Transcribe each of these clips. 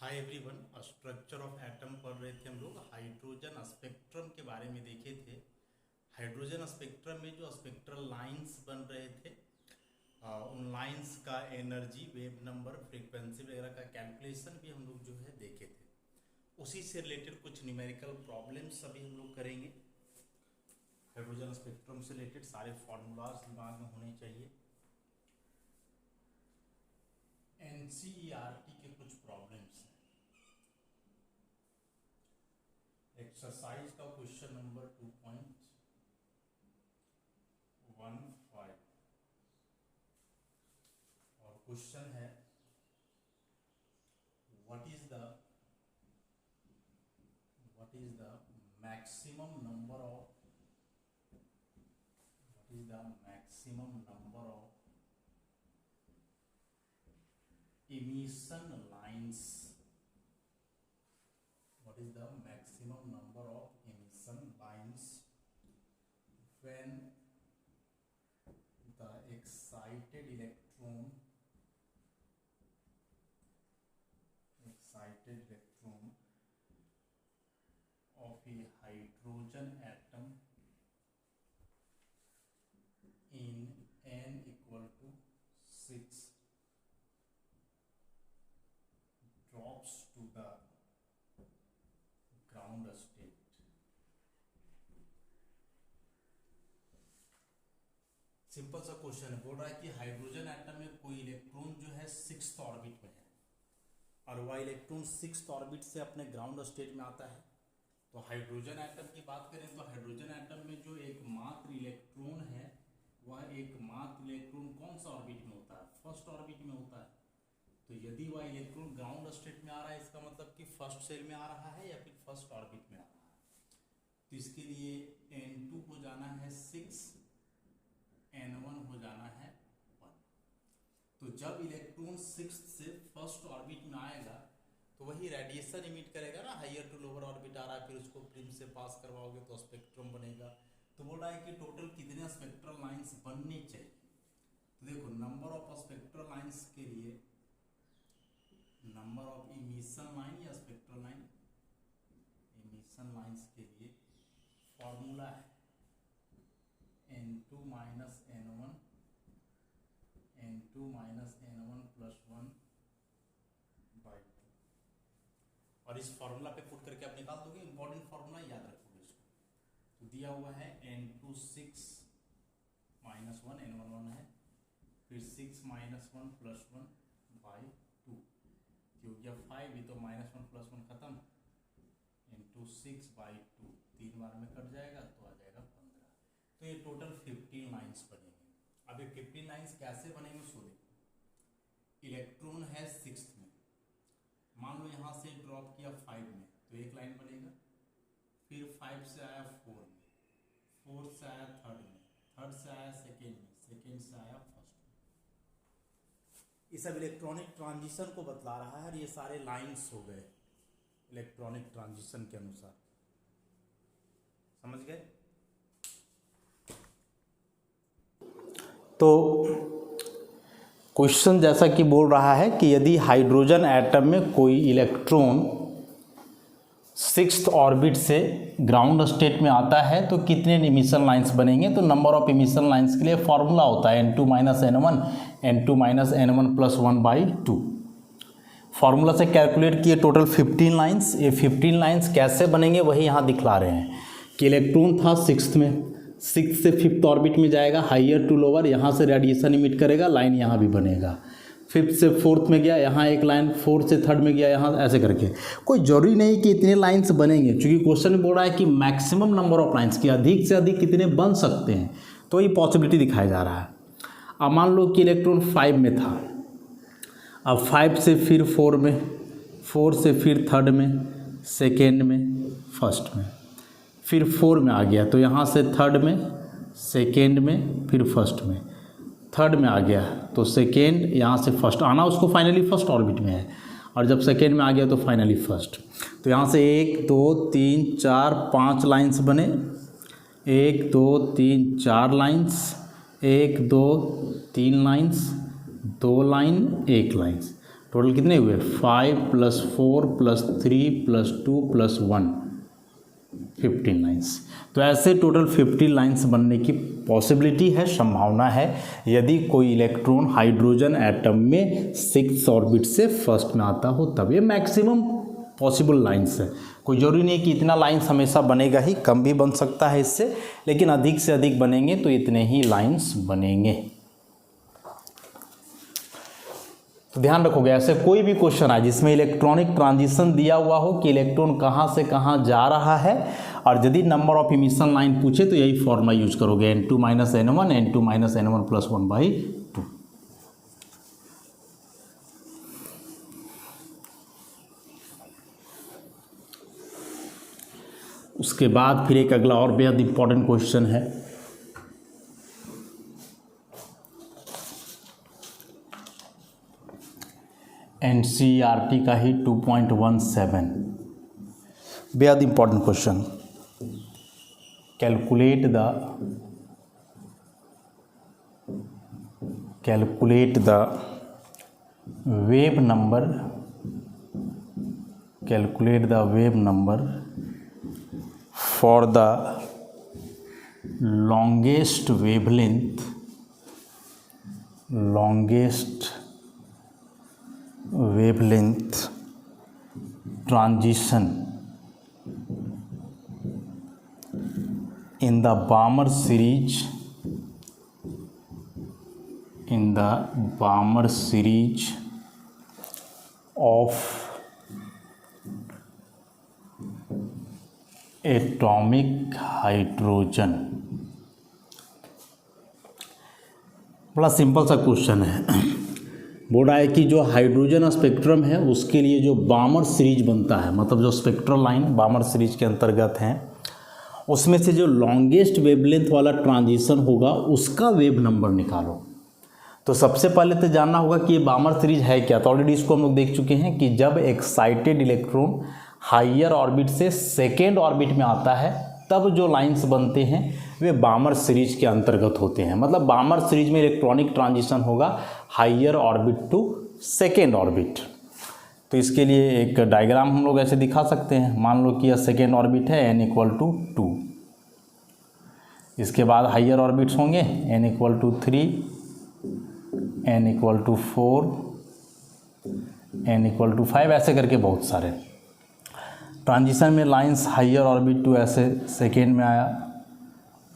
Hi everyone, structure of atom पढ़ रहे थे हम लोग। हाइड्रोजन स्पेक्ट्रम के बारे में देखे थे। हाइड्रोजन स्पेक्ट्रम में जो स्पेक्ट्रल लाइंस बन रहे थे, उन लाइंस का एनर्जी, वेव नंबर, फ्रीक्वेंसी वगैरह का कैलकुलेशन भी हम लोग जो है देखे थे। उसी से रिलेटेड कुछ न्यूमेरिकल प्रॉब्लम्स अभी हम लोग करेंगे। हाइड्रोजन स्पेक्ट्रम से रिलेटेड सारे फॉर्मूलाज दिमाग में होने चाहिए। एनसीईआरटी के कुछ प्रॉब्लम्स हैं। एक्सरसाइज का क्वेश्चन नंबर 2.15 और क्वेश्चन है what is the maximum number of emission lines. What is the maximum number of emission lines when the excited electron of a hydrogen atom in n equal to 6 drops to the ground state. Simple सा question है। बोल रहा है कि hydrogen atom में कोई electron जो है 6th ऑर्बिट में है और वह इलेक्ट्रॉन 6th ऑर्बिट से अपने ग्राउंड स्टेट में आता है। तो हाइड्रोजन एटम की बात करें तो हाइड्रोजन एटम में जो एकमात्र इलेक्ट्रॉन है वह एकमात्र इलेक्ट्रॉन कौन सा ऑर्बिट में होता है? फर्स्ट ऑर्बिट में होता है। तो यदि वह इलेक्ट्रॉन ग्राउंड स्टेट में आ रहा है, इसका मतलब कि फर्स्ट सेल में आ रहा है या फिर फर्स्ट ऑर्बिट में आ रहा है। तो इसके लिए N2 हो जाना है 6, N1 हो जाना है 1। तो जब इलेक्ट्रॉन 6th से फर्स्ट ऑर्बिट में आएगा तो वही रेडिएशन इमिट करेगा ना। हायर टू लोअर ऑर्बिट आ रहा है, फिर उसको प्रिज्म से पास करवाओगे तो स्पेक्ट्रम बनेगा। तो बोल रहा है कि टोटल कितने स्पेक्ट्रल लाइंस बनने चाहिए। तो देखो, नंबर ऑफ स्पेक्ट्रल लाइंस के लिए नंबर ऑफ इमिशन लाइन या स्पेक्ट्रल लाइन, इमिशन लाइंस के लिए फॉर्मूला है N2 माइनस N1 प्लस 1/2। और इस फॉर्मूला पे पुट करके आप निकाल दोगे। इंपॉर्टेंट फॉर्मूला याद रखोगे इसको। तो दिया हुआ है N2 6 माइनस 1, N1 1 है, फिर 6 माइनस 1 प्लस 1/2 हो गया 5। ये तो माइनस 1 प्लस 1 खत्म, इंटू 6/2 3 बार में कट जाएगा तो आ जाएगा 15। तो ये टोटल 15 लाइंस बनेंगे। अब ये 15 लाइंस कैसे बनेंगे उसको देखो। इलेक्ट्रॉन है 6th में, मान लो यहाँ से ड्रॉप किया 5 में तो एक लाइन बनेगा, फिर 5 से आया 4 में, 4 से आया 3rd में, 3rd से आया 2nd में, 2nd से आया 1st में। ये सब इलेक्ट्रॉनिक ट्रांजिशन को बतला रहा है और ये सारे लाइंस हो गए इलेक्ट्रॉनिक ट्रांजिशन के अनुसार। समझ गए? तो क्वेश्चन जैसा कि बोल रहा है कि यदि हाइड्रोजन एटम में कोई इलेक्ट्रॉन 6th ऑर्बिट से ग्राउंड स्टेट में आता है तो कितने इमिशन लाइंस बनेंगे। तो नंबर ऑफ इमिशन लाइंस के लिए फॉर्मूला होता है N2 minus N1 plus 1/2। Formula से कैलकुलेट किए टोटल 15 लाइंस। ये 15 लाइंस कैसे बनेंगे वही यहाँ दिखला रहे हैं कि इलेक्ट्रॉन था 6th में, 6th से 5th ऑर्बिट में जाएगा, हाइयर टू लोअर, यहाँ से रेडिएशन इमिट करेगा, लाइन यहाँ भी बनेगा। 5th से 4th में गया, यहाँ एक लाइन, 4th से 3rd में गया, यहाँ ऐसे करके। कोई ज़रूरी नहीं कि इतने लाइंस बनेंगे, क्योंकि क्वेश्चन में बोल रहा है कि मैक्सिमम नंबर ऑफ लाइंस की अधिक से अधिक कितने बन सकते हैं, तो ये पॉसिबिलिटी दिखाया जा रहा है। अब मान लो कि इलेक्ट्रॉन 5 में था, अब 5 से फिर 4 में, 4 से फिर 3rd में, 2nd में, 1st में, फिर 4 में आ गया तो यहाँ से 3rd में, 2nd में, फिर 1st में, 3rd में आ गया तो 2nd, यहाँ से 1st आना, उसको फाइनली 1st ऑर्बिट में है, और जब 2nd में आ गया तो फाइनली 1st। तो यहाँ से 1 2 3 4 5 लाइंस बने, 1 2 3 4 lines, 1 2 3 lines, 2 line 1 lines. Total कितने हुए 5 + 4 + 3 + 2 + 1 15 लाइन्स। तो ऐसे टोटल 50 लाइन्स बनने की पॉसिबिलिटी है, संभावना है, यदि कोई इलेक्ट्रॉन हाइड्रोजन एटम में 6th ऑर्बिट से फर्स्ट में आता हो तब। ये मैक्सिमम पॉसिबल लाइन्स है, कोई ज़रूरी नहीं है कि इतना लाइन्स हमेशा बनेगा ही, कम भी बन सकता है इससे, लेकिन अधिक से अधिक बनेंगे तो इतने ही लाइन्स बनेंगे। तो ध्यान रखोगे ऐसे कोई भी क्वेश्चन आए जिसमें इलेक्ट्रॉनिक ट्रांजिशन दिया हुआ हो कि इलेक्ट्रॉन कहाँ से कहाँ जा रहा है, और यदि नंबर ऑफ इमिशन लाइन पूछे तो यही फॉर्मूला यूज करोगे, n2 - n1 n2 - n1 + 1/2। उसके बाद फिर एक अगला और बेहद इंपॉर्टेंट क्वेश्चन है, NCERT का ही 2.17 बेहद important question. Calculate the wave number for the longest wavelength transition in the Balmer series of atomic hydrogen। बड़ा सिंपल सा क्वेश्चन है। बोल रहा है कि जो हाइड्रोजन स्पेक्ट्रम है उसके लिए जो बामर सीरीज बनता है, मतलब जो स्पेक्ट्रल लाइन बामर सीरीज के अंतर्गत हैं, उसमें से जो लॉन्गेस्ट वेवलेंथ वाला ट्रांजिशन होगा उसका वेव नंबर निकालो। तो सबसे पहले तो जानना होगा कि ये बामर सीरीज है क्या। तो ऑलरेडी इसको हम लोग देख चुके हैं कि जब एक्साइटेड इलेक्ट्रॉन हाइयर ऑर्बिट से सेकेंड ऑर्बिट में आता है तब जो लाइंस बनते हैं वे बामर सीरीज के अंतर्गत होते हैं। मतलब बामर सीरीज में इलेक्ट्रॉनिक ट्रांजिशन होगा higher orbit to second orbit. तो इसके लिए एक डायग्राम हम लोग ऐसे दिखा सकते हैं। मान लो कि यह सेकेंड ऑर्बिट है, n = 2। इसके बाद हाइयर ऑर्बिट्स होंगे n = 3, n = 4, n = 5, ऐसे करके बहुत सारे ट्रांजिशन में लाइंस हाइयर ऑर्बिट टू ऐसे सेकेंड में आया,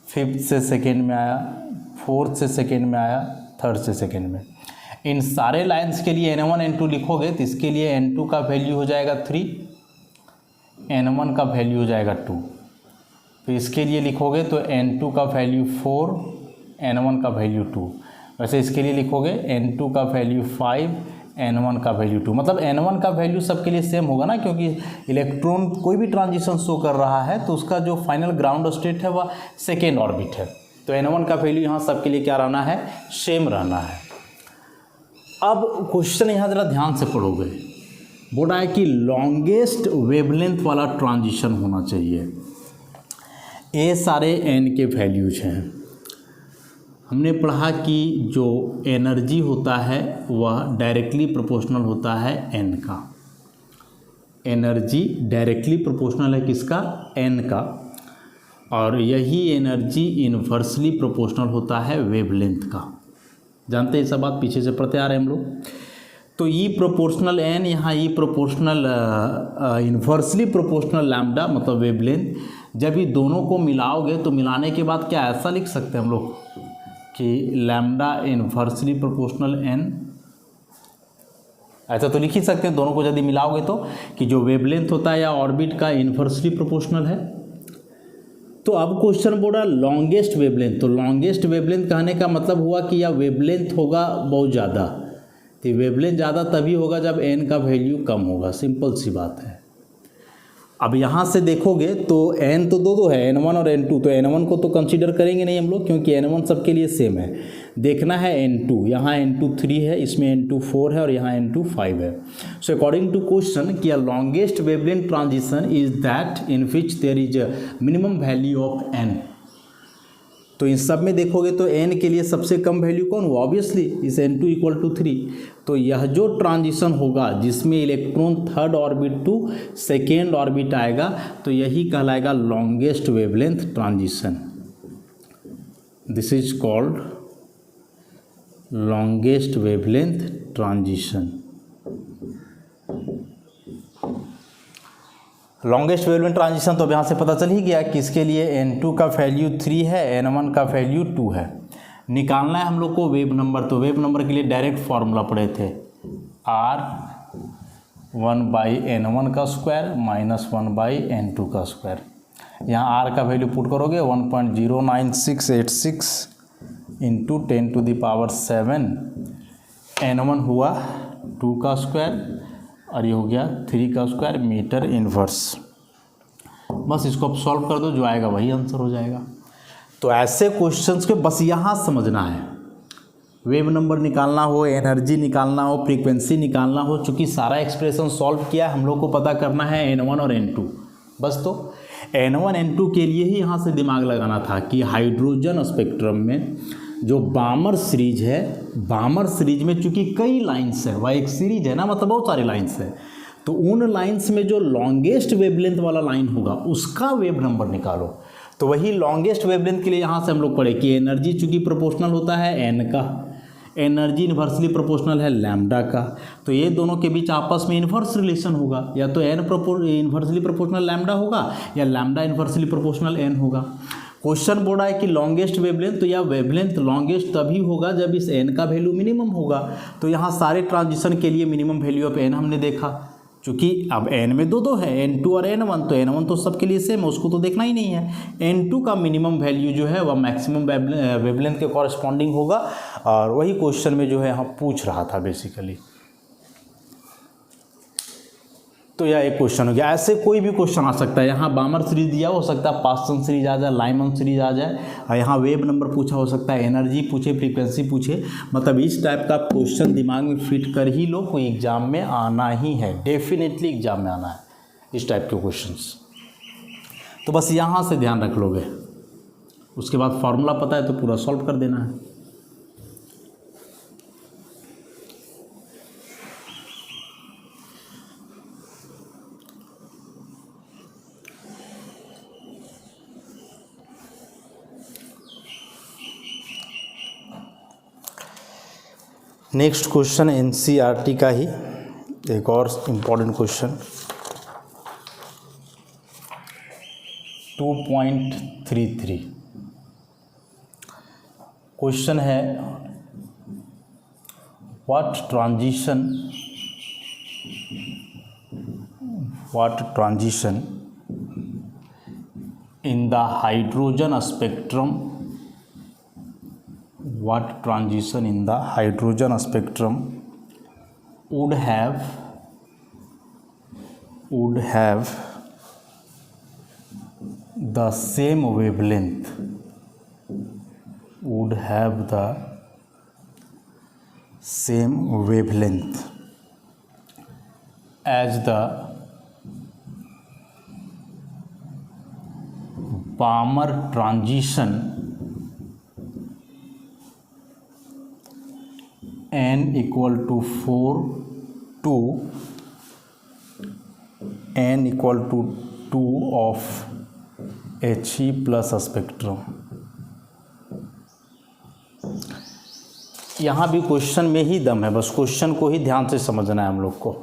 5th से सेकेंड में आया, 4th से सेकेंड में आया, 3rd से सेकेंड में। इन सारे लाइंस के लिए n1 n2 लिखोगे तो इसके लिए n2 का वैल्यू हो जाएगा 3, n1 का वैल्यू हो जाएगा 2। तो इसके लिए लिखोगे तो n2 का वैल्यू 4, n1 का वैल्यू 2। वैसे इसके लिए लिखोगे n2 का वैल्यू 5, n1 का वैल्यू 2। मतलब n1 का वैल्यू सबके लिए सेम होगा ना, क्योंकि इलेक्ट्रॉन कोई भी ट्रांजिशन शो कर रहा है तो उसका जो फाइनल ग्राउंड स्टेट है वह सेकेंड ऑर्बिट है। तो n1 का वैल्यू यहाँ सबके लिए क्या रहना है, सेम रहना है। अब क्वेश्चन यहाँ ज़रा ध्यान से पढ़ोगे। बोल रहा है कि लॉन्गेस्ट वेवलेंथ वाला ट्रांजिशन होना चाहिए। ये सारे n के वैल्यूज हैं। हमने पढ़ा कि जो एनर्जी होता है वह डायरेक्टली प्रोपोर्शनल होता है n का। एनर्जी डायरेक्टली प्रोपोर्शनल है किसका, n का। और यही एनर्जी इन्वर्सली प्रोपोर्शनल होता है वेवलेंथ का। जानते हैं, सब बात पीछे से पढ़ते आ रहे हैं हम लोग। तो ई प्रोपोर्शनल n, यहाँ ई प्रोपोर्शनल इन्वर्सली प्रोपोर्शनल लैम्डा मतलब वेवलेंथ। जब ये दोनों को मिलाओगे तो मिलाने के बाद क्या ऐसा लिख सकते हैं हम लोग कि लैम्डा इन्वर्सली प्रोपोर्शनल n, ऐसा तो लिख ही सकते हैं। दोनों को यदि मिलाओगे तो कि जो वेवलेंथ होता है या ऑर्बिट का इन्वर्सली प्रोपोर्शनल है। तो अब क्वेश्चन बोल रहा है लॉन्गेस्ट वेवलेंथ। तो लॉन्गेस्ट वेवलेंथ कहने का मतलब हुआ कि यह वेवलेंथ होगा बहुत ज़्यादा। तो वेवलेंथ ज़्यादा तभी होगा जब n का वैल्यू कम होगा, सिंपल सी बात है। अब यहाँ से देखोगे तो n तो दो है, n1 और n2। तो n1 को तो कंसीडर करेंगे नहीं हम लोग, क्योंकि n1 सबके लिए सेम है। देखना है n2, यहाँ n2 3 है, इसमें n2 4 है और यहाँ n2 5 है। सो अकॉर्डिंग टू क्वेश्चन कि longest wavelength transition is that in which there is a minimum value of n। तो इन सब में देखोगे तो n के लिए सबसे कम वैल्यू कौन हुआ, ऑब्वियसली इस n2 इक्वल टू 3। तो यह जो ट्रांजिशन होगा जिसमें electron third orbit to second orbit आएगा, तो यही कहलाएगा longest wavelength transition. This is called longest wavelength transition. Longest wavelength transition तो अब यहाँ से पता चल ही गया कि इसके लिए n2 का वैल्यू 3 है, n1 का वैल्यू 2 है। निकालना है हम लोग को वेव नंबर, तो वेव नंबर के लिए डायरेक्ट फार्मूला पढ़े थे r1/n1 का स्क्वायर माइनस 1/n2 का स्क्वायर। यहाँ r का वैल्यू पुट करोगे 1.09686 इंटू 10⁻7, n1 हुआ 2 का स्क्वायर और ये हो गया 3 का स्क्वायर मीटर इन्वर्स। बस इसको अब सॉल्व कर दो, जो आएगा वही आंसर हो जाएगा। तो ऐसे क्वेश्चंस के बस यहाँ समझना है, वेव नंबर निकालना हो, एनर्जी निकालना हो, फ्रीक्वेंसी निकालना हो, चूँकि सारा एक्सप्रेशन सॉल्व किया हम लोग को पता करना है n1 और n2 बस। तो n1 n2 के लिए ही यहाँ से दिमाग लगाना था कि हाइड्रोजन स्पेक्ट्रम में जो बामर सीरीज है, बामर सीरीज में चूंकि कई लाइंस है, वह एक सीरीज है ना, मतलब बहुत सारी लाइंस है, तो उन लाइंस में जो लॉन्गेस्ट वेवलेंथ वाला लाइन होगा उसका वेव नंबर निकालो। तो वही लॉन्गेस्ट वेवलेंथ के लिए यहाँ से हम लोग पढ़े कि एनर्जी चूंकि प्रोपोर्शनल होता है एन का, एनर्जी इन्वर्सली प्रोपोर्शनल है लैम्डा का, तो ये दोनों के बीच आपस में इन्वर्स रिलेशन होगा, या तो एन इन्वर्सली प्रोपोर्शनल लैम्डा होगा या लैम्डा इन्वर्सली प्रोपोर्शनल एन होगा। क्वेश्चन बोल रहा है कि लॉन्गेस्ट वेवलेंथ, तो यह वेवलेंथ लॉन्गेस्ट तभी होगा जब इस एन का वैल्यू मिनिमम होगा। तो यहाँ सारे ट्रांजिशन के लिए मिनिमम वैल्यू ऑफ एन हमने देखा, चूँकि अब एन में दो है, n2 और n1, तो n1 तो सबके लिए सेम है, उसको तो देखना ही नहीं है। n2 का मिनिमम वैल्यू जो है वह मैक्सिमम वेवलेंथ के कॉरस्पॉन्डिंग होगा, और वही क्वेश्चन में जो है यहाँ पूछ रहा था बेसिकली। तो यह एक क्वेश्चन हो गया। ऐसे कोई भी क्वेश्चन आ सकता है, यहाँ बामर सीरीज दिया हो सकता है, पास्टन सीरीज आ जाए, लाइमन सीरीज आ जाए, और यहाँ वेव नंबर पूछा हो सकता है, एनर्जी पूछे, फ्रीक्वेंसी पूछे, मतलब इस टाइप का क्वेश्चन दिमाग में फिट कर ही लो, कोई एग्जाम में आना ही है, डेफिनेटली एग्जाम में आना है इस टाइप के क्वेश्चंस। तो बस यहाँ से ध्यान रख लोगे, उसके बाद फार्मूला पता है तो पूरा सॉल्व कर देना है। नेक्स्ट क्वेश्चन एनसीईआरटी का ही एक और इम्पॉर्टेंट क्वेश्चन 2.33 क्वेश्चन है, what transition in the hydrogen spectrum, what transition in the hydrogen spectrum would have the same wavelength, would have the same wavelength as the Balmer transition n equal to 4 to n equal to 2 of He plus spectrum. यहाँ भी question में ही दम है, बस question को ही ध्यान से समझना है हम लोग को।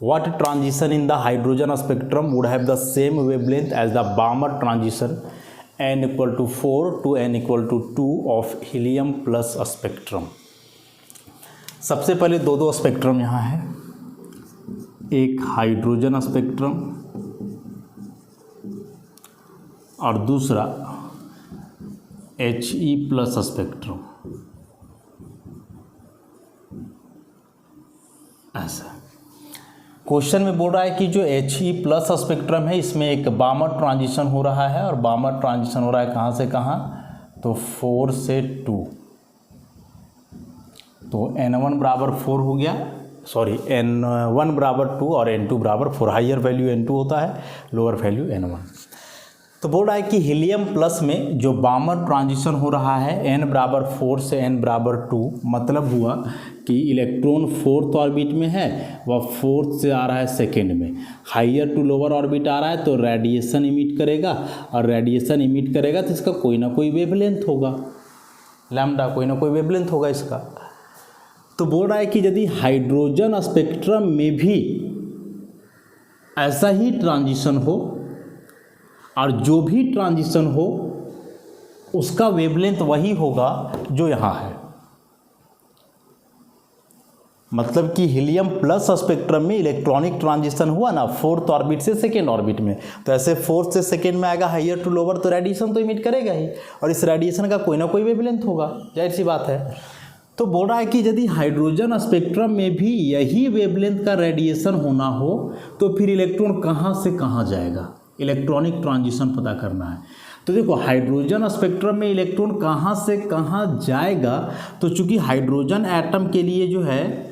What transition in the hydrogen spectrum would have the same wavelength as the Balmer transition n equal to 4 to n equal to 2 of helium plus spectrum. सबसे पहले दो स्पेक्ट्रम यहाँ है, एक हाइड्रोजन स्पेक्ट्रम और दूसरा He प्लस स्पेक्ट्रम। ऐसा question में बोल रहा है कि जो He प्लस स्पेक्ट्रम है इसमें एक बामर ट्रांजिशन हो रहा है, और बामर ट्रांजिशन हो रहा है कहाँ से कहाँ, तो 4 से 2, तो n1 बराबर 4 हो गया, सॉरी n1 बराबर 2 और n2 बराबर 4। हाइयर वैल्यू n2 होता है, लोअर वैल्यू n1। तो बोल रहा है कि हीलियम प्लस में जो बामर ट्रांजिशन हो रहा है n बराबर 4 से n बराबर 2, मतलब हुआ कि इलेक्ट्रॉन फोर्थ ऑर्बिट में है, वह फोर्थ से आ रहा है सेकेंड में, हाइयर टू लोअर ऑर्बिट आ रहा है, तो रेडिएशन इमिट करेगा, और रेडिएशन इमिट करेगा तो इसका कोई ना कोई वेवलेंथ होगा, लैम्डा कोई ना कोई वेवलेंथ होगा इसका। तो बोल रहा है कि यदि हाइड्रोजन स्पेक्ट्रम में भी ऐसा ही ट्रांजिशन हो, और जो भी ट्रांजिशन हो उसका वेवलेंथ वही होगा जो यहाँ है, मतलब कि हीलियम प्लस स्पेक्ट्रम में इलेक्ट्रॉनिक ट्रांजिशन हुआ ना फोर्थ ऑर्बिट से सेकेंड ऑर्बिट में, तो ऐसे फोर्थ से सेकेंड में आएगा हाइयर टू लोअर, तो रेडिएशन तो इमिट करेगा ही, और इस रेडिएशन का कोई ना कोई वेवलेंथ होगा, जाहिर सी बात है। तो बोल रहा है कि यदि हाइड्रोजन स्पेक्ट्रम में भी यही वेवलेंथ का रेडिएशन होना हो तो फिर इलेक्ट्रॉन कहाँ से कहाँ जाएगा, इलेक्ट्रॉनिक ट्रांजिशन पता करना है। तो देखो हाइड्रोजन स्पेक्ट्रम में इलेक्ट्रॉन कहाँ से कहाँ जाएगा, तो चूंकि हाइड्रोजन एटम के लिए जो है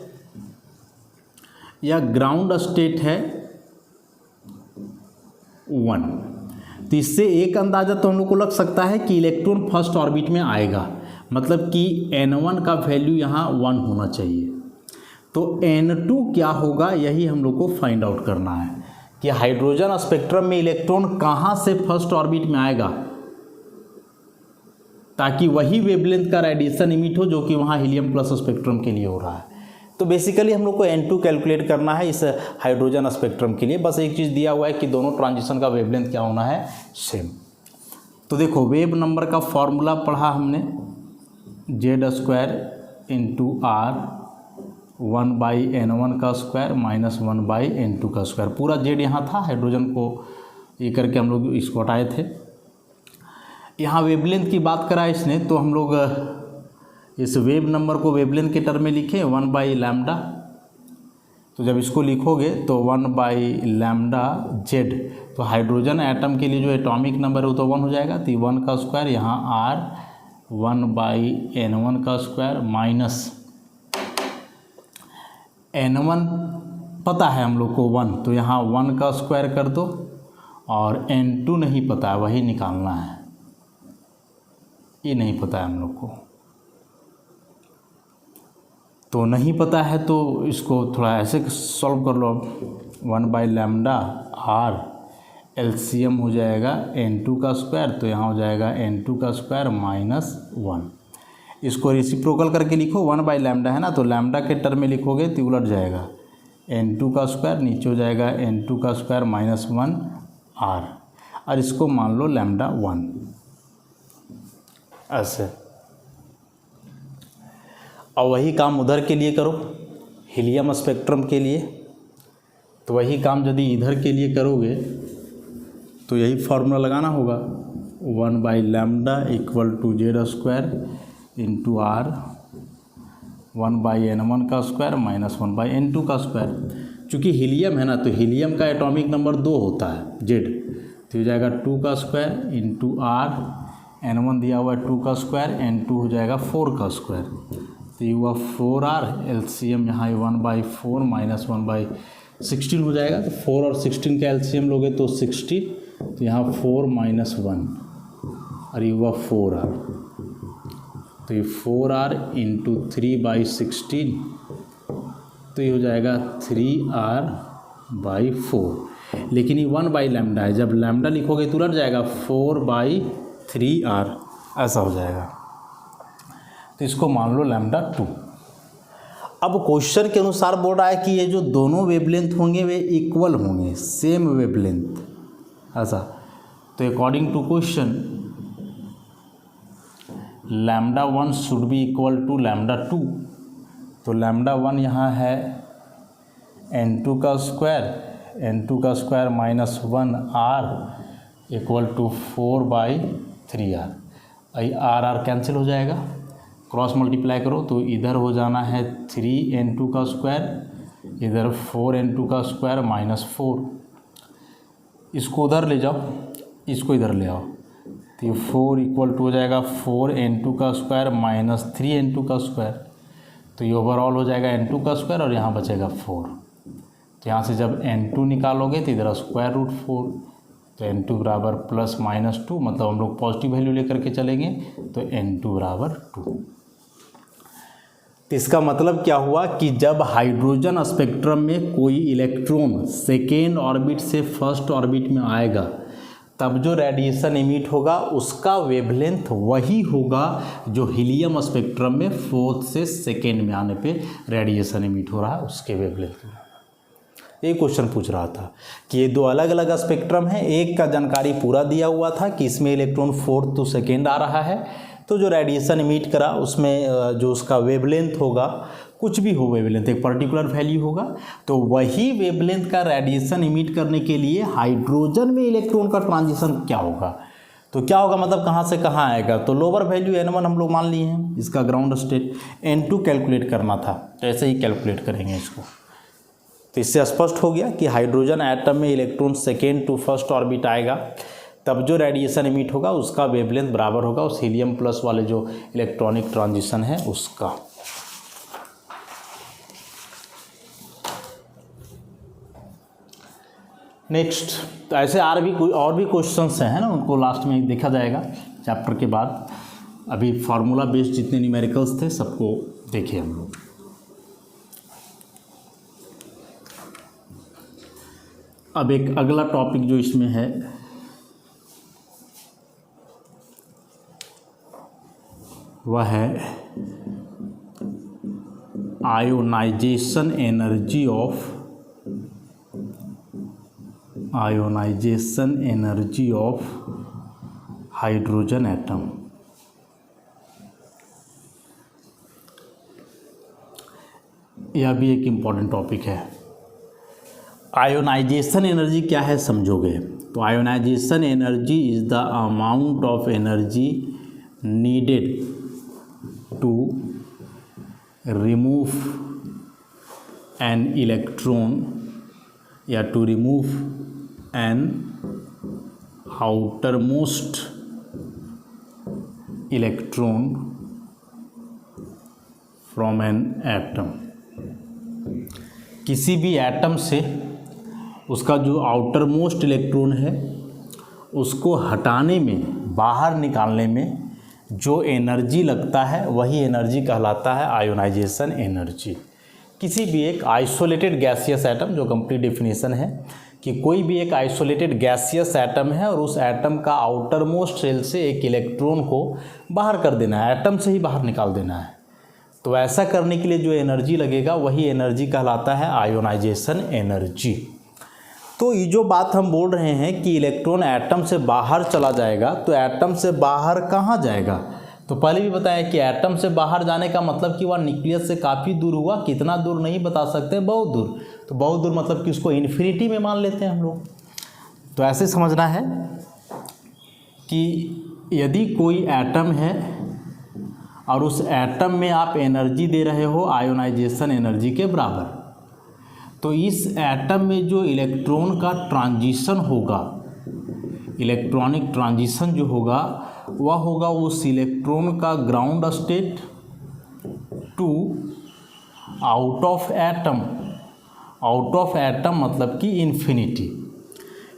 या ग्राउंड स्टेट है 1, तो इससे एक अंदाज़ा तो हम लोग को लग सकता है कि इलेक्ट्रॉन फर्स्ट ऑर्बिट में आएगा, मतलब कि n1 का वैल्यू यहाँ 1 होना चाहिए। तो n2 क्या होगा यही हम लोग को फाइंड आउट करना है कि हाइड्रोजन स्पेक्ट्रम में इलेक्ट्रॉन कहाँ से फर्स्ट ऑर्बिट में आएगा, ताकि वही वेवलेंथ का रेडिएशन इमिट हो जो कि वहाँ हीलियम प्लस स्पेक्ट्रम के लिए हो रहा है। तो बेसिकली हम लोग को n2 कैलकुलेट करना है इस हाइड्रोजन स्पेक्ट्रम के लिए, बस एक चीज़ दिया हुआ है कि दोनों ट्रांजिशन का वेवलेंथ क्या होना है, सेम। तो देखो वेव नंबर का फॉर्मूला पढ़ा हमने, Z² इंटू R 1/n1 का स्क्वायर माइनस 1/n2 का स्क्वायर, पूरा Z यहाँ था, हाइड्रोजन को ये करके हम लोग इसको हटाए थे। यहाँ वेवलेंथ की बात करा इसने, तो हम लोग इस वेव नंबर को वेवलेंथ के टर्म में लिखें 1/λ। तो जब इसको लिखोगे तो 1/λ Z, तो हाइड्रोजन एटम के लिए जो एटॉमिक नंबर है वो तो 1 हो जाएगा, तो 1 का स्क्वायर यहाँ R 1/n1 का स्क्वायर माइनस n1 पता है हम लोग को 1, तो यहाँ 1 का स्क्वायर कर दो, और n2 नहीं पता है वही निकालना है, ये नहीं पता है हम लोग को, तो नहीं पता है तो इसको थोड़ा ऐसे सॉल्व कर लो। 1/λ R एलसीएम हो जाएगा n2 का स्क्वायर, तो यहाँ हो जाएगा n2 का स्क्वायर माइनस 1। इसको रेसिप्रोकल करके लिखो, 1/λ है ना, तो लैम्डा के टर्म में लिखोगे तो उलट जाएगा, n2 का स्क्वायर नीचे हो जाएगा n2 का स्क्वायर माइनस 1 R, और इसको मान लो λ1 ऐसे। और वही काम उधर के लिए करो, हीलियम स्पेक्ट्रम के लिए, तो वही काम यदि इधर के लिए करोगे तो यही फार्मूला लगाना होगा, 1/λ equal to Z² into R 1/n1 का स्क्वायर माइनस 1/n2 का स्क्वायर। चूँकि हीलियम है ना, तो हीलियम का एटॉमिक नंबर 2 होता है Z, तो हो जाएगा 2 का स्क्वायर इंटू R, n1 दिया हुआ है 2 का स्क्वायर, n2 हो जाएगा 4 का स्क्वायर, तो ये हुआ 4R, एलसीएम यहाँ 1/4 माइनस 1/16 हो जाएगा, तो 4 और 16 का एलसीएम लोगे तो 60, तो यहाँ 4 माइनस 1, और ये हुआ 4R, तो ये 4R इंटू 3/16, तो ये हो जाएगा 3R/4, लेकिन ये 1/λ है, जब लैम्डा लिखोगे तो उलट जाएगा 4/3R ऐसा हो जाएगा, तो इसको मान लो λ2। अब क्वेश्चन के अनुसार बोल रहा है कि ये जो दोनों वेवलेंथ होंगे वे इक्वल होंगे, सेम वेवलेंथ ऐसा, तो according to question λ1 should be equal to λ2, तो λ1 यहाँ है n2 का square minus 1R equal to 4/3R, R cancel हो जाएगा, क्रॉस मल्टीप्लाई करो तो इधर हो जाना है 3n2 का स्क्वायर, इधर 4n2 का स्क्वायर माइनस 4, इसको उधर ले जाओ, इसको इधर ले आओ, तो ये 4 इक्वल टू हो जाएगा 4n2 का स्क्वायर माइनस 3n2 का स्क्वायर, तो ये ओवरऑल हो जाएगा n2 का स्क्वायर और यहाँ बचेगा 4, तो यहाँ से जब n2 निकालोगे तो इधर स्क्वायर रूट 4, तो N2 बराबर +-2, मतलब हम लोग पॉजिटिव वैल्यू लेकर के चलेंगे तो N2 बराबर 2। तो इसका मतलब क्या हुआ कि जब हाइड्रोजन स्पेक्ट्रम में कोई इलेक्ट्रॉन सेकेंड ऑर्बिट से फर्स्ट ऑर्बिट में आएगा तब जो रेडिएशन इमिट होगा उसका वेवलेंथ वही होगा जो हीलियम स्पेक्ट्रम में फोर्थ से सेकेंड में आने पे रेडिएशन इमिट हो रहा है उसके वेवलेंथ में। ये क्वेश्चन पूछ रहा था कि ये दो अलग अलग स्पेक्ट्रम हैं, एक का जानकारी पूरा दिया हुआ था कि इसमें इलेक्ट्रॉन फोर्थ टू सेकेंड आ रहा है, तो जो रेडिएशन इमिट करा उसमें जो उसका वेवलेंथ होगा, कुछ भी हो वेवलेंथ, एक पर्टिकुलर वैल्यू होगा, तो वही वेवलेंथ का रेडिएशन इमिट करने के लिए हाइड्रोजन में इलेक्ट्रॉन का ट्रांजिशन क्या होगा, तो क्या होगा मतलब कहाँ से कहाँ आएगा, तो लोअर वैल्यू N1 हम लोग मान लिए हैं, इसका ग्राउंड स्टेट N2 कैलकुलेट करना था, तो ऐसे ही कैलकुलेट करेंगे इसको। तो इससे स्पष्ट हो गया कि हाइड्रोजन एटम में electron second to first orbit आएगा तब जो रेडिएशन इमिट होगा उसका वेवलेंथ बराबर होगा उस हीलियम प्लस वाले जो इलेक्ट्रॉनिक ट्रांजिशन है उसका। नेक्स्ट, तो ऐसे और भी क्वेश्चंस हैं ना, उनको लास्ट में देखा जाएगा चैप्टर के बाद। अभी फार्मूला बेस्ड जितने न्यूमेरिकल्स थे सबको देखे हम लोग। अब एक अगला टॉपिक जो इसमें है वह है ionisation energy of hydrogen atom. यह भी एक इम्पॉर्टेंट टॉपिक है। आयोनाइजेशन एनर्जी क्या है समझोगे, तो ionisation energy is the amount of energy needed to remove an electron या to remove an outermost electron from an atom. किसी भी एटम से उसका जो आउटर मोस्ट इलेक्ट्रॉन है उसको हटाने में, बाहर निकालने में जो एनर्जी लगता है वही एनर्जी कहलाता है आयोनाइजेशन एनर्जी। किसी भी एक आइसोलेटेड गैसियस एटम, जो कंप्लीट डेफिनेशन है कि कोई भी एक आइसोलेटेड गैसियस एटम है और उस एटम का आउटर मोस्ट शेल से एक इलेक्ट्रॉन को बाहर कर देना है, एटम से ही बाहर निकाल देना है, तो ऐसा करने के लिए जो एनर्जी लगेगा वही एनर्जी कहलाता है आयोनाइजेशन एनर्जी। तो ये जो बात हम बोल रहे हैं कि इलेक्ट्रॉन एटम से बाहर चला जाएगा, तो एटम से बाहर कहाँ जाएगा, तो पहले भी बताया कि एटम से बाहर जाने का मतलब कि वह न्यूक्लियस से काफ़ी दूर हुआ, कितना दूर नहीं बता सकते, बहुत दूर, तो बहुत दूर मतलब कि उसको इन्फिनिटी में मान लेते हैं हम लोग। तो ऐसे समझना है कि यदि कोई एटम है और उस एटम में आप एनर्जी दे रहे हो आयोनाइजेशन एनर्जी के बराबर, तो इस एटम में जो इलेक्ट्रॉन का ट्रांजिशन होगा, इलेक्ट्रॉनिक ट्रांजिशन जो होगा वह होगा उस इलेक्ट्रॉन का ground state to out of atom. Out of atom मतलब कि इन्फिनिटी।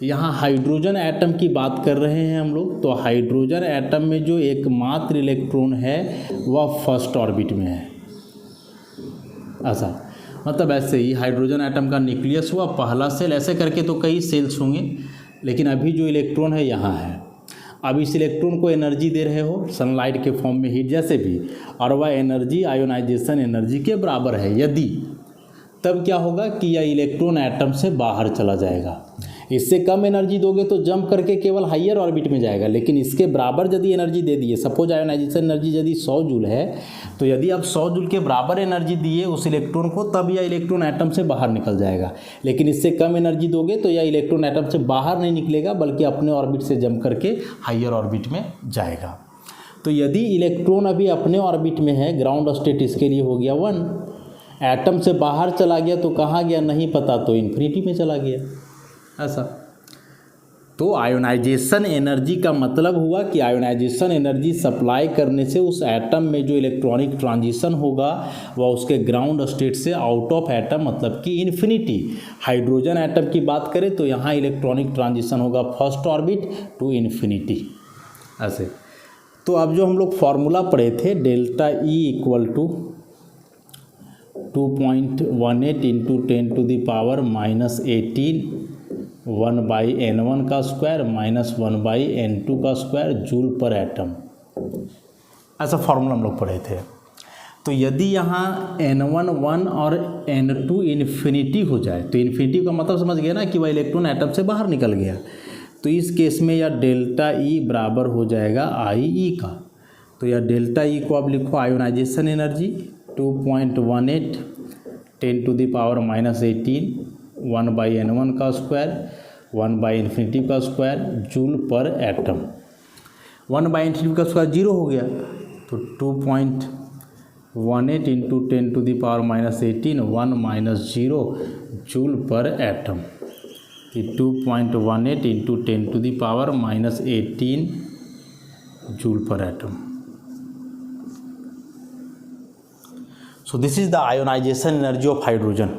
यहाँ हाइड्रोजन एटम की बात कर रहे हैं हम लोग, तो हाइड्रोजन एटम में जो एकमात्र इलेक्ट्रॉन है वह फर्स्ट ऑर्बिट में है। ऐसा मतलब ऐसे ही हाइड्रोजन एटम का न्यूक्लियस हुआ, पहला सेल, ऐसे करके तो कई सेल्स होंगे, लेकिन अभी जो इलेक्ट्रॉन है यहाँ है। अब इस इलेक्ट्रॉन को एनर्जी दे रहे हो सनलाइट के फॉर्म में, हीट जैसे भी, और वह एनर्जी आयोनाइजेशन एनर्जी के बराबर है यदि, तब क्या होगा कि यह इलेक्ट्रॉन एटम से बाहर चला जाएगा। इससे कम एनर्जी दोगे तो जंप करके केवल हायर ऑर्बिट में जाएगा, लेकिन इसके बराबर यदि एनर्जी दे दिए, सपोज आयोनाइजेशन एनर्जी यदि 100 जूल है, तो यदि आप 100 जूल के बराबर एनर्जी दिए उस इलेक्ट्रॉन को, तब यह इलेक्ट्रॉन एटम से बाहर निकल जाएगा। लेकिन इससे कम एनर्जी दोगे तो यह इलेक्ट्रॉन एटम से बाहर नहीं निकलेगा, बल्कि अपने ऑर्बिट से जंप करके हायर ऑर्बिट में जाएगा। तो यदि इलेक्ट्रॉन अभी अपने ऑर्बिट में है, ग्राउंड स्टेट इसके लिए हो गया 1, एटम से बाहर चला गया तो कहाँ गया नहीं पता, तो इन्फिनिटी में चला गया। ऐसा तो आयोनाइजेशन एनर्जी का मतलब हुआ कि आयोनाइजेशन एनर्जी सप्लाई करने से उस एटम में जो इलेक्ट्रॉनिक ट्रांजिशन होगा वह उसके ग्राउंड स्टेट से आउट ऑफ एटम मतलब कि इन्फिनिटी। हाइड्रोजन एटम की बात करें तो यहाँ इलेक्ट्रॉनिक ट्रांजिशन होगा फर्स्ट ऑर्बिट टू इन्फिनिटी ऐसे। तो अब जो हम लोग फॉर्मूला पढ़े थे delta E equal to 2.18 into 10⁻⁻18 1/n1 का स्क्वायर माइनस 1/n2 का स्क्वायर जूल पर एटम, ऐसा फॉर्मूला हम लोग पढ़े थे। तो यदि यहाँ n1 1 और n2 इन्फिनिटी हो जाए तो इन्फिनिटी का मतलब समझ गया ना कि वह इलेक्ट्रॉन एटम से बाहर निकल गया, तो इस केस में यह डेल्टा ई बराबर हो जाएगा आई ई का। तो यह डेल्टा ई को आप लिखो आयोनाइजेशन एनर्जी 2.18 10⁻⁻18 1/n1 का स्क्वायर 1/इन्फिनिटी का स्क्वायर जूल पर एटम। 1/इन्फिनिटी का स्क्वायर 0 हो गया तो 2.18 इंटू 10⁻⁻18 1 माइनस 0 जूल पर एटम। 2.18 इंटू 10⁻⁻18 जूल पर atom. So this is the ionisation energy of hydrogen.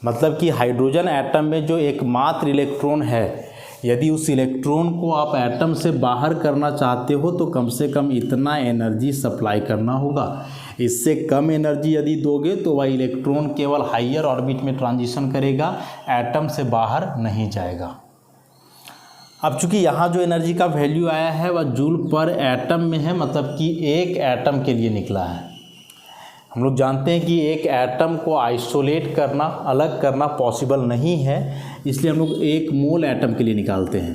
मतलब कि हाइड्रोजन एटम में जो एकमात्र इलेक्ट्रॉन है, यदि उस इलेक्ट्रॉन को आप एटम से बाहर करना चाहते हो तो कम से कम इतना एनर्जी सप्लाई करना होगा। इससे कम एनर्जी यदि दोगे तो वह इलेक्ट्रॉन केवल हायर ऑर्बिट में ट्रांजिशन करेगा, एटम से बाहर नहीं जाएगा। अब चूंकि यहाँ जो एनर्जी का वैल्यू आया है वह जूल पर एटम में है, मतलब कि एक एटम के लिए निकला है। हम लोग जानते हैं कि एक एटम को आइसोलेट करना, अलग करना पॉसिबल नहीं है, इसलिए हम लोग एक मोल एटम के लिए निकालते हैं।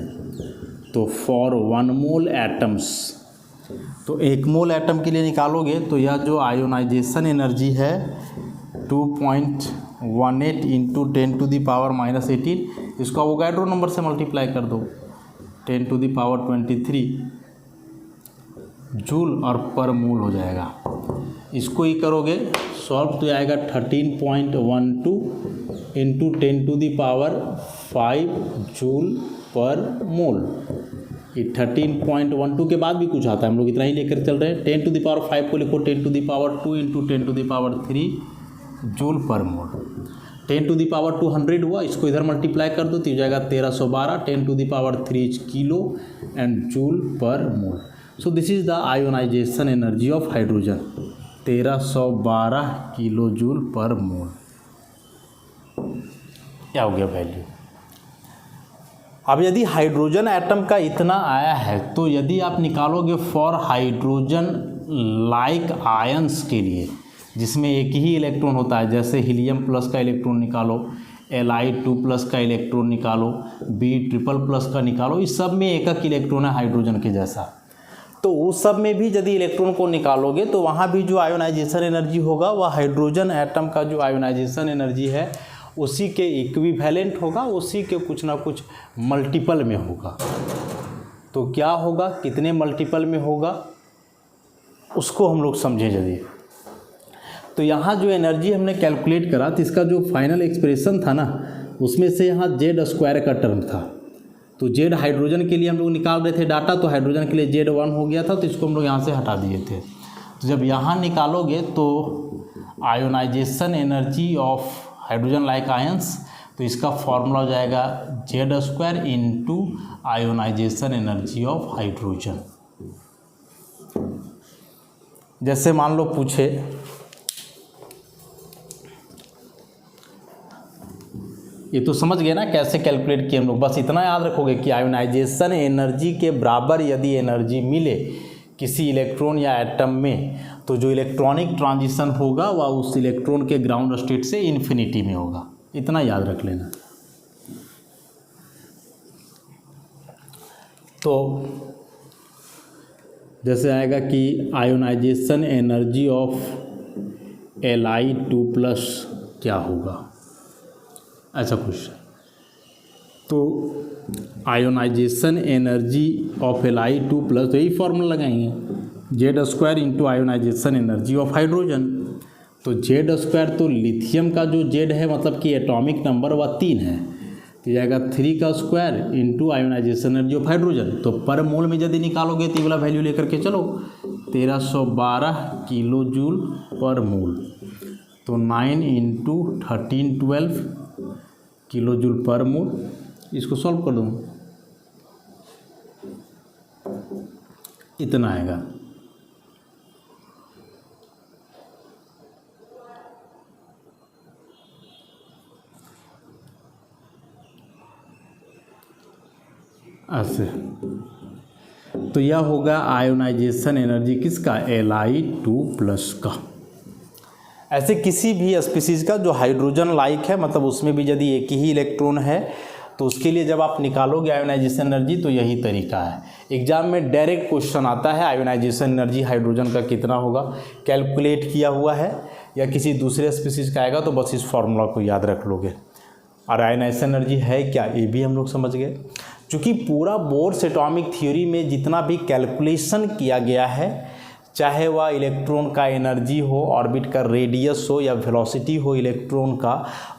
तो फॉर 1 मोल एटम्स, तो एक मोल एटम के लिए निकालोगे तो यह जो आयोनाइजेशन एनर्जी है 2.18 इंटू 10⁻⁻18, इसको अवोगाड्रो नंबर से मल्टीप्लाई कर दो 10⁻23 जूल और पर मोल हो जाएगा। इसको ही करोगे सॉल्व तो आएगा 13.12 इंटू 10⁻5 जूल पर मोल। ये 13.12 के बाद भी कुछ आता है, हम लोग इतना ही लेकर चल रहे हैं। 10⁵ को लिखो 10⁻2 इंटू 10⁻3 जूल पर मोल। 10⁻2 100 हुआ, इसको इधर मल्टीप्लाई कर दो तो हो जाएगा 1312। 10⁻3 is kilo and joule per mole. So this is the ionisation energy of hydrogen 1312 kilo joule per mole. क्या हो गया वैल्यू। अब यदि हाइड्रोजन एटम का इतना आया है तो यदि आप निकालोगे फॉर हाइड्रोजन लाइक आयंस के लिए जिसमें एक ही इलेक्ट्रॉन होता है, जैसे हीलियम प्लस का इलेक्ट्रॉन निकालो, Li2+ का इलेक्ट्रॉन निकालो, B++ का निकालो, इस सब में एक इलेक्ट्रॉन है हाइड्रोजन के जैसा। तो उस सब में भी यदि इलेक्ट्रॉन को निकालोगे तो वहाँ भी जो आयोनाइजेशन एनर्जी होगा वह हाइड्रोजन एटम का जो आयोनाइजेशन एनर्जी है उसी के इक्विवेलेंट होगा, उसी के कुछ ना कुछ मल्टीपल में होगा। तो क्या होगा, कितने मल्टीपल में होगा उसको हम लोग समझें यदि। तो यहाँ जो एनर्जी हमने कैलकुलेट करा तो इसका जो फाइनल एक्सप्रेशन था ना उसमें से यहाँ Z² का टर्म था। तो Z हाइड्रोजन के लिए हम लोग निकाल रहे थे डाटा, तो हाइड्रोजन के लिए Z1 हो गया था, तो इसको हम लोग यहाँ से हटा दिए थे। तो जब यहाँ निकालोगे तो ionisation energy of hydrogen like ions, तो इसका फॉर्मूला हो जाएगा Z² into ionization energy of hydrogen. जैसे मान लो पूछे ये तो समझ गए ना कैसे कैलकुलेट किए हम लोग। बस इतना याद रखोगे कि आयोनाइजेशन एनर्जी के बराबर यदि एनर्जी मिले किसी इलेक्ट्रॉन या एटम में तो जो इलेक्ट्रॉनिक ट्रांजिशन होगा वह उस इलेक्ट्रॉन के ग्राउंड स्टेट से इन्फिनिटी में होगा। इतना याद रख लेना। तो जैसे आएगा कि आयोनाइजेशन एनर्जी ऑफ Li2+ क्या होगा, ऐसा क्वेश्चन। तो आयोनाइजेशन एनर्जी ऑफ Li2+, तो यही फॉर्मूला लगाएंगे Z² into ionization energy of hydrogen. तो Z² तो लिथियम का जो Z है मतलब कि एटॉमिक नंबर वह 3 है, तो जाएगा 3 का square into ionization energy of hydrogen. तो पर मोल में यदि निकालोगे तो ये वाला वैल्यू लेकर के चलो 1312 किलो जूल पर मोल। तो 9 इंटू 1312 किलो जूल पर मोल। इसको सॉल्व कर दूँ, इतना आएगा। ऐसे तो यह होगा आयोनाइजेशन एनर्जी किसका, Li2+ का। ऐसे किसी भी स्पीसीज का जो हाइड्रोजन लाइक है, मतलब उसमें भी यदि एक ही इलेक्ट्रॉन है तो उसके लिए जब आप निकालोगे आयोनाइजेशन एनर्जी तो यही तरीका है। एग्जाम में डायरेक्ट क्वेश्चन आता है आयोनाइजेशन एनर्जी हाइड्रोजन का कितना होगा, कैलकुलेट किया हुआ है या किसी दूसरे स्पीसीज का आएगा तो बस इस फॉर्मूला को याद रख लोगे। और आयोनाइजेशन एनर्जी है क्या, ये भी हम लोग समझ गए। चूँकि पूरा बोर्स एटॉमिक थ्योरी में जितना भी कैलकुलेशन किया गया है, चाहे वह इलेक्ट्रॉन का एनर्जी हो, ऑर्बिट का रेडियस हो या वेलोसिटी हो इलेक्ट्रॉन का,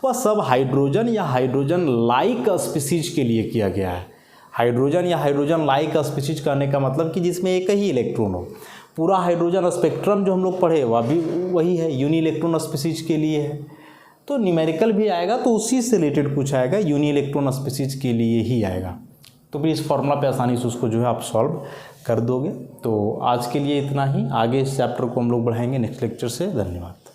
वह सब हाइड्रोजन या हाइड्रोजन लाइक स्पीसीज के लिए किया गया है। हाइड्रोजन या हाइड्रोजन लाइक स्पीसीज कहने का मतलब कि जिसमें एक ही इलेक्ट्रॉन हो। पूरा हाइड्रोजन स्पेक्ट्रम जो हम लोग पढ़े वह भी वही है, यूनी इलेक्ट्रॉन स्पीसीज के लिए है। तो न्यूमेरिकल भी आएगा तो उसी से रिलेटेड कुछ आएगा, यूनी इलेक्ट्रॉन स्पीसीज के लिए ही आएगा। तो फिर इस फॉर्मूला पे आसानी से उसको जो है आप सॉल्व कर दोगे। तो आज के लिए इतना ही, आगे इस चैप्टर को हम लोग बढ़ाएंगे नेक्स्ट लेक्चर से। धन्यवाद।